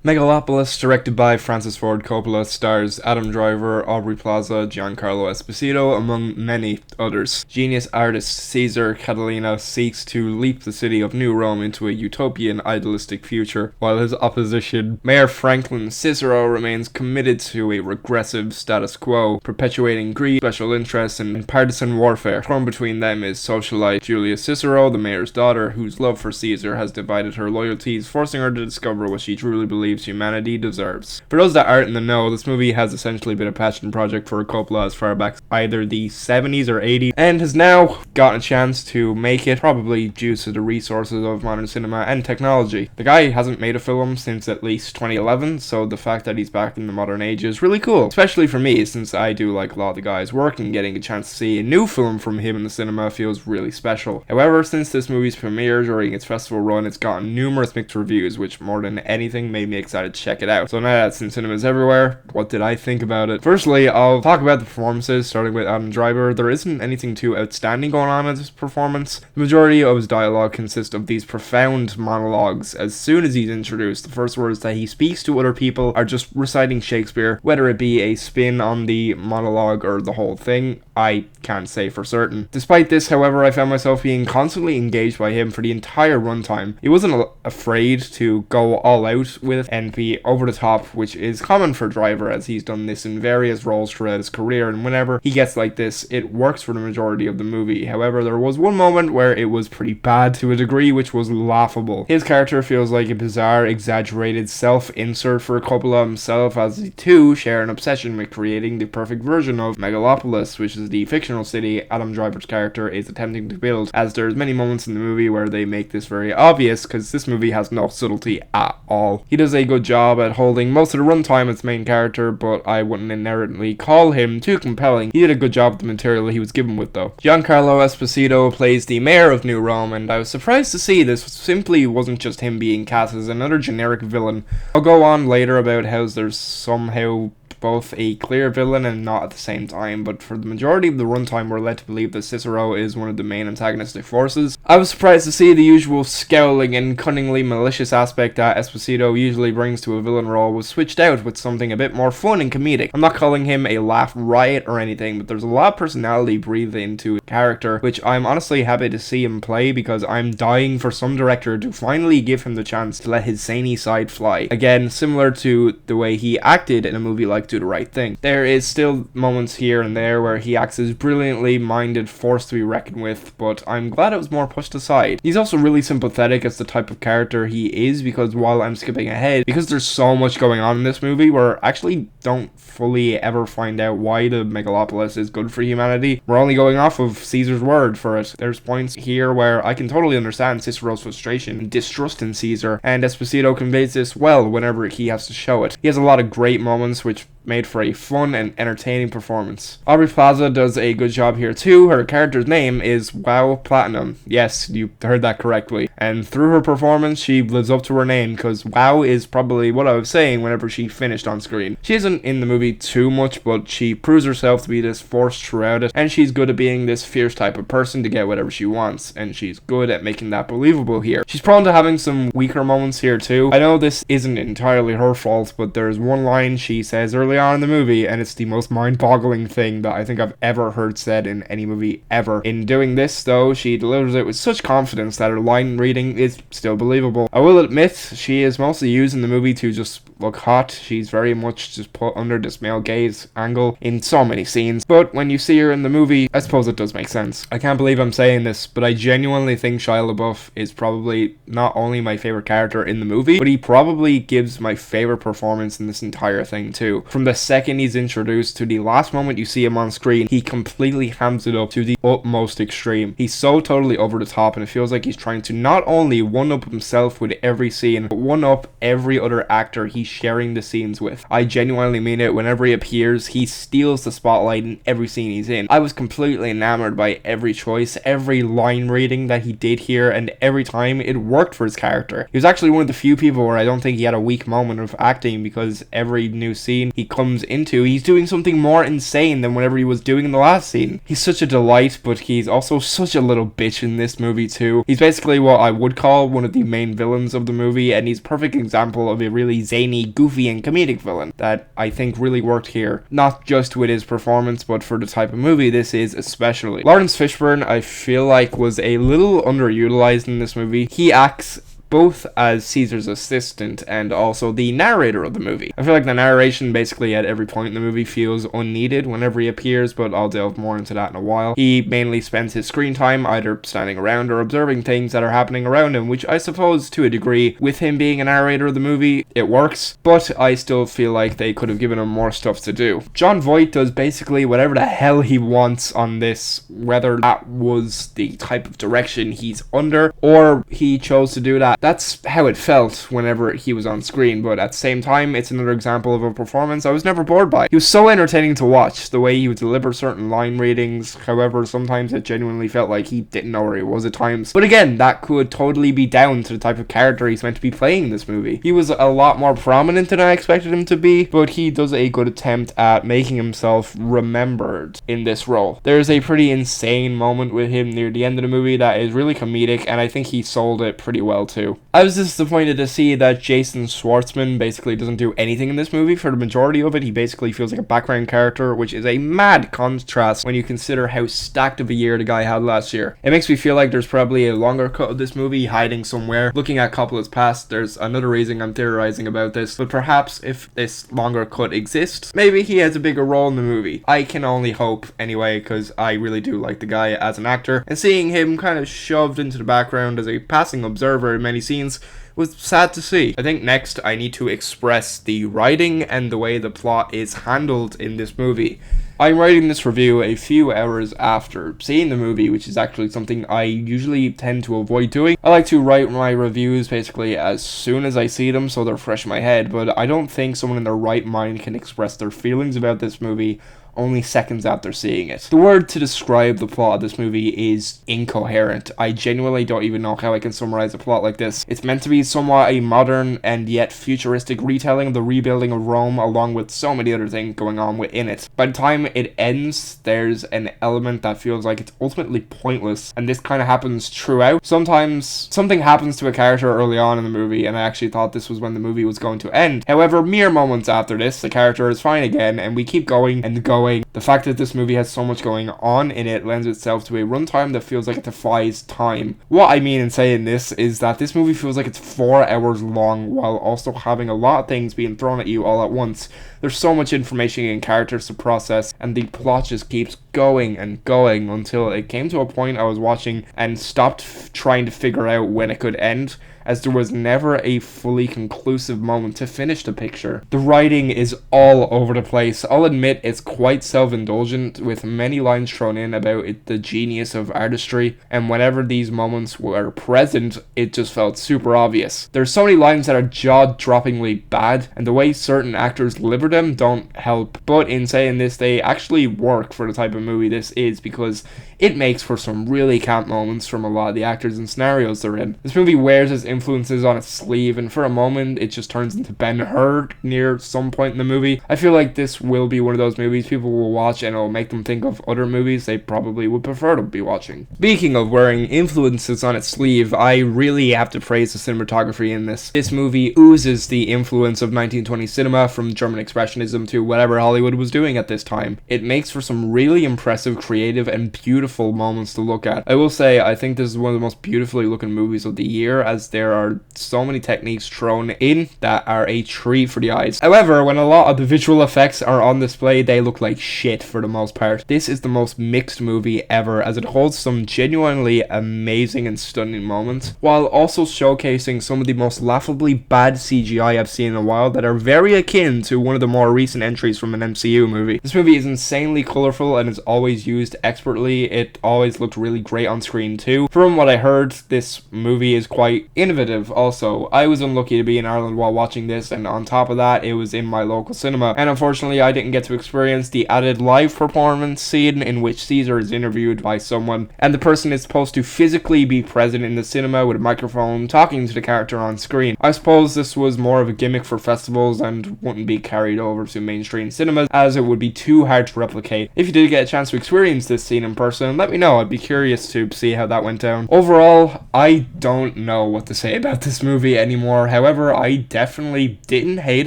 Megalopolis, directed by Francis Ford Coppola, stars Adam Driver, Aubrey Plaza, Giancarlo Esposito, among many others. Genius artist Cesar Catilina seeks to leap the city of New Rome into a utopian, idealistic future, while his opposition, Mayor Francis Cicero, remains committed to a regressive status quo, perpetuating greed, special interests, and partisan warfare. Torn between them is socialite Julia Cicero, the mayor's daughter, whose love for Caesar has divided her loyalties, forcing her to discover what she truly believes humanity deserves. For those that aren't in the know, this movie has essentially been a passion project for Coppola as far back either the 70s or 80s, and has now gotten a chance to make it, probably due to the resources of modern cinema and technology. The guy hasn't made a film since at least 2011, so the fact that he's back in the modern age is really cool, especially for me, since I do like a lot of the guy's work, and getting a chance to see a new film from him in the cinema feels really special. However, since this movie's premiere during its festival run, it's gotten numerous mixed reviews, which more than anything made me excited to check it out. So now that it's in cinemas everywhere, what did I think about it? Firstly, I'll talk about the performances, starting with Adam Driver. There isn't anything too outstanding going on in this performance. The majority of his dialogue consists of these profound monologues. As soon as he's introduced, the first words that he speaks to other people are just reciting Shakespeare, whether it be a spin on the monologue or the whole thing, I can't say for certain. Despite this, however, I found myself being constantly engaged by him for the entire runtime. He wasn't afraid to go all out with and be over the top, which is common for Driver, as he's done this in various roles throughout his career, and whenever he gets like this, it works for the majority of the movie. However, there was one moment where it was pretty bad to a degree which was laughable. His character feels like a bizarre, exaggerated self-insert for Coppola himself, as the two share an obsession with creating the perfect version of Megalopolis, which is the fictional city Adam Driver's character is attempting to build, as there's many moments in the movie where they make this very obvious, because this movie has no subtlety at all. He does a good job at holding most of the runtime as main character, but I wouldn't inherently call him too compelling. He did a good job with the material he was given with, though. Giancarlo Esposito plays the mayor of New Rome, and I was surprised to see this simply wasn't just him being cast as another generic villain. I'll go on later about how there's somehow both a clear villain and not at the same time, but for the majority of the runtime we're led to believe that Cicero is one of the main antagonistic forces. I was surprised to see the usual scowling and cunningly malicious aspect that Esposito usually brings to a villain role was switched out with something a bit more fun and comedic. I'm not calling him a laugh riot or anything, but there's a lot of personality breathed into a character, which I'm honestly happy to see him play, because I'm dying for some director to finally give him the chance to let his zany side fly. Again, similar to the way he acted in a movie like Do the Right Thing. There is still moments here and there where he acts as brilliantly minded force to be reckoned with, but I'm glad it was more pushed aside. He's also really sympathetic as the type of character he is, because while I'm skipping ahead, because there's so much going on in this movie, we're actually don't fully ever find out why the Megalopolis is good for humanity. We're only going off of Caesar's word for it. There's points here where I can totally understand Cicero's frustration and distrust in Caesar, and Esposito conveys this well whenever he has to show it. He has a lot of great moments which made for a fun and entertaining performance. Aubrey Plaza does a good job here too. Her character's name is Wow Platinum. Yes, you heard that correctly. And through her performance, she lives up to her name, because Wow is probably what I was saying whenever she finished on screen. She isn't in the movie too much, but she proves herself to be this force throughout it, and she's good at being this fierce type of person to get whatever she wants, and she's good at making that believable here. She's prone to having some weaker moments here too. I know this isn't entirely her fault, but there's one line she says early on in the movie, and it's the most mind-boggling thing that I think I've ever heard said in any movie ever. In doing this, though, she delivers it with such confidence that her line reading is still believable. I will admit, she is mostly used in the movie to just look hot. She's very much just put under this male gaze angle in so many scenes, but when you see her in the movie, I suppose it does make sense. I can't believe I'm saying this, but I genuinely think Shia LaBeouf is probably not only my favorite character in the movie, but he probably gives my favorite performance in this entire thing too. From the second he's introduced to the last moment you see him on screen, he completely hams it up to the utmost extreme. He's so totally over the top, and it feels like he's trying to not only one-up himself with every scene, but one-up every other actor he's sharing the scenes with. I genuinely mean it. Whenever he appears, he steals the spotlight in every scene he's in. I was completely enamored by every choice, every line reading that he did here, and every time it worked for his character. He was actually one of the few people where I don't think he had a weak moment of acting, because every new scene he comes into, he's doing something more insane than whatever he was doing in the last scene. He's such a delight, but he's also such a little bitch in this movie too. He's basically what I would call one of the main villains of the movie, and he's a perfect example of a really zany, goofy, and comedic villain that I think really worked here. Not just with his performance, but for the type of movie this is especially. Laurence Fishburne, I feel like, was a little underutilized in this movie. He acts both as Caesar's assistant and also the narrator of the movie. I feel like the narration basically at every point in the movie feels unneeded whenever he appears, but I'll delve more into that in a while. He mainly spends his screen time either standing around or observing things that are happening around him, which I suppose to a degree, with him being a narrator of the movie, it works, but I still feel like they could have given him more stuff to do. Jon Voight does basically whatever the hell he wants on this, whether that was the type of direction he's under or he chose to do that. That's how it felt whenever he was on screen, but at the same time, it's another example of a performance I was never bored by. He was so entertaining to watch, the way he would deliver certain line readings. However, sometimes it genuinely felt like he didn't know where he was at times. But again, that could totally be down to the type of character he's meant to be playing in this movie. He was a lot more prominent than I expected him to be, but he does a good attempt at making himself remembered in this role. There's a pretty insane moment with him near the end of the movie that is really comedic, and I think he sold it pretty well too. I was disappointed to see that Jason Schwartzman basically doesn't do anything in this movie. For the majority of it, he basically feels like a background character, which is a mad contrast when you consider how stacked of a year the guy had last year. It makes me feel like there's probably a longer cut of this movie hiding somewhere. Looking at Coppola's past, there's another reason I'm theorizing about this, but perhaps if this longer cut exists, maybe he has a bigger role in the movie. I can only hope anyway, because I really do like the guy as an actor, and seeing him kind of shoved into the background as a passing observer in many scenes was sad to see. I think next I need to express the writing and the way the plot is handled in this movie. I'm writing this review a few hours after seeing the movie, which is actually something I usually tend to avoid doing. I like to write my reviews basically as soon as I see them so they're fresh in my head, but I don't think someone in their right mind can express their feelings about this movie only seconds after seeing it. The word to describe the plot of this movie is incoherent. I genuinely don't even know how I can summarize a plot like this. It's meant to be somewhat a modern and yet futuristic retelling of the rebuilding of Rome, along with so many other things going on within it. By the time it ends, there's an element that feels like it's ultimately pointless, and this kind of happens throughout. Sometimes something happens to a character early on in the movie, and I actually thought this was when the movie was going to end. However, mere moments after this, the character is fine again, and we keep going and going. The fact that this movie has so much going on in it lends itself to a runtime that feels like it defies time. What I mean in saying this is that this movie feels like it's 4 hours long while also having a lot of things being thrown at you all at once. There's so much information and characters to process, and the plot just keeps going and going until it came to a point I was watching and stopped trying to figure out when it could end, as there was never a fully conclusive moment to finish the picture. The writing is all over the place. I'll admit it's quite self-indulgent, with many lines thrown in about the genius of artistry, and whenever these moments were present, it just felt super obvious. There's so many lines that are jaw-droppingly bad, and the way certain actors deliver them don't help. But in saying this, they actually work for the type of movie this is, because it makes for some really camp moments from a lot of the actors and scenarios they're in. This movie wears its influences on its sleeve, and for a moment it just turns into Ben-Hur near some point in the movie. I feel like this will be one of those movies people will watch and it'll make them think of other movies they probably would prefer to be watching. Speaking of wearing influences on its sleeve, I really have to praise the cinematography in this. This movie oozes the influence of 1920s cinema, from German Expressionism to whatever Hollywood was doing at this time. It makes for some really impressive, creative, and beautiful moments to look at. I will say, I think this is one of the most beautifully looking movies of the year, as there are so many techniques thrown in that are a treat for the eyes. However, when a lot of the visual effects are on display, they look like shit for the most part. This is the most mixed movie ever, as it holds some genuinely amazing and stunning moments, while also showcasing some of the most laughably bad CGI I've seen in a while that are very akin to one of the more recent entries from an MCU movie. This movie is insanely colourful and is always used expertly. it always looked really great on screen too. From what I heard, this movie is quite innovative also. I was unlucky to be in Ireland while watching this, and on top of that, it was in my local cinema, and unfortunately I didn't get to experience the added live performance scene in which Cesar is interviewed by someone, and the person is supposed to physically be present in the cinema with a microphone talking to the character on screen. I suppose this was more of a gimmick for festivals and wouldn't be carried over to mainstream cinemas, as it would be too hard to replicate. If you did get a chance to experience this scene in person, let me know. I'd be curious to see how that went down. Overall, I don't know what to say about this movie anymore. However, I definitely didn't hate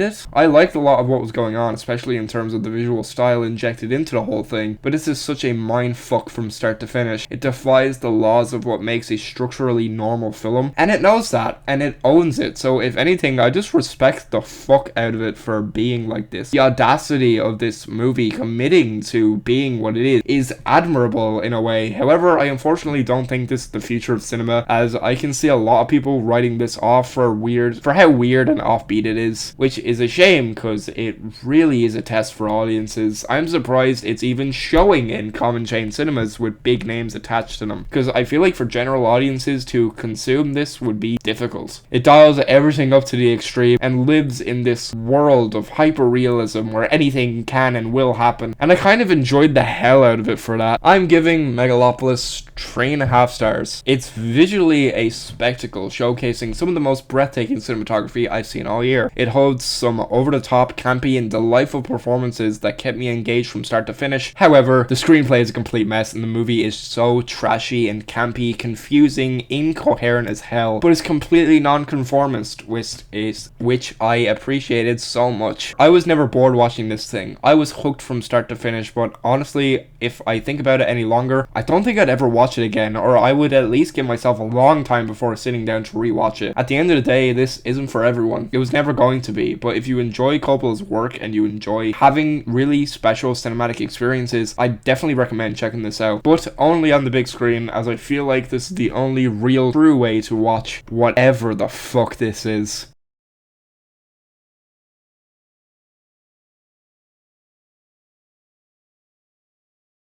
it. I liked a lot of what was going on, especially in terms of the visual style injected into the whole thing, but this is such a mindfuck from start to finish. It defies the laws of what makes a structurally normal film, and it knows that, and it owns it. So if anything, I just respect the fuck out of it for being like this. The audacity of this movie committing to being what it is admirable in a way. However, I unfortunately don't think this is the future of cinema, as I can see a lot of people writing this off for how weird and offbeat it is, which is a shame because it really is a test for audiences. I'm surprised it's even showing in common chain cinemas with big names attached to them, because I feel like for general audiences to consume this would be difficult. It dials everything up to the extreme and lives in this world of hyper-realism where anything can and will happen, and I kind of enjoyed the hell out of it for that. I'm giving Megalopolis 3.5 stars. It's visually a spectacle, showcasing some of the most breathtaking cinematography I've seen all year. It holds some over-the-top, campy, and delightful performances that kept me engaged from start to finish. However, the screenplay is a complete mess, and the movie is so trashy and campy, confusing, incoherent as hell, but is completely non-conformist, which I appreciated so much. I was never bored watching this thing. I was hooked from start to finish, but honestly, if I think about it any longer, I don't think I'd ever watch it again, or I would at least give myself a long time before sitting down to rewatch it. At the end of the day, this isn't for everyone. It was never going to be, but if you enjoy Coppola's work and you enjoy having really special cinematic experiences, I definitely recommend checking this out, but only on the big screen, as I feel like this is the only real true way to watch whatever the fuck this is.